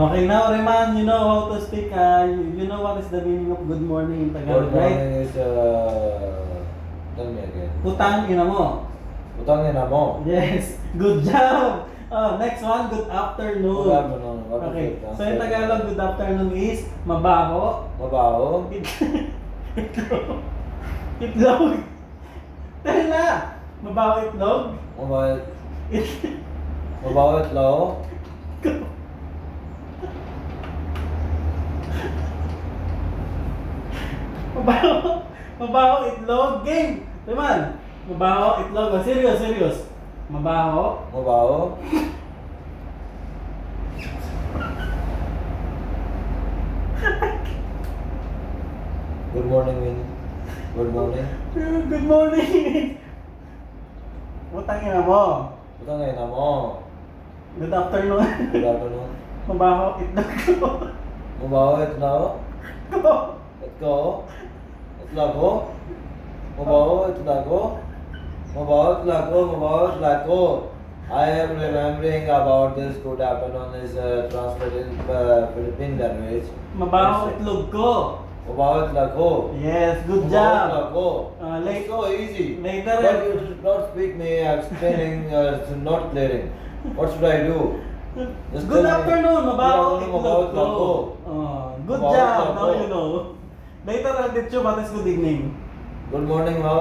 Okay, now Reman, you know how to speak. You know what is the meaning of good morning in Tagalog, Good right? morning is, tell me again. Putang ina mo. Utang ina mo. Yes, good job. Next one, good afternoon. Good afternoon. What is Okay, it? so in Tagalog, good afternoon is mabaho. Mabaho. Itlog. Itlog. Dahil na. Mabaho itlog. Mabaho. Mabaho itlog. Mabaho. Mabaho itlog. Game. Teman. Mabaho itlog. Oh, serious, serious. Mabaho. Mabaho. Good morning, Winnie. Good morning. Good morning. Putang ina mo. Utang ina mo. Good afternoon. Good afternoon. Mabaho itlog ko. Mabaho itlog. Itlog. Itlago. Mabaho itlago. Mabaho itlago. Mabaho itlago. I am remembering about this good afternoon is translated in Philippine language. Mabaho itlog ko. Mabaho itlago. Yes, good Mabaho job. itlago. Like- It's so easy. later- But you should not speak me explaining, not clearing. What should I do? Just Good tell me. afternoon, mabaho Good afternoon, itlog mabaho ko. itlago. Good Mabaho job, itlog now ko. you know. Later I'll teach you what is good evening. Good morning, Ma.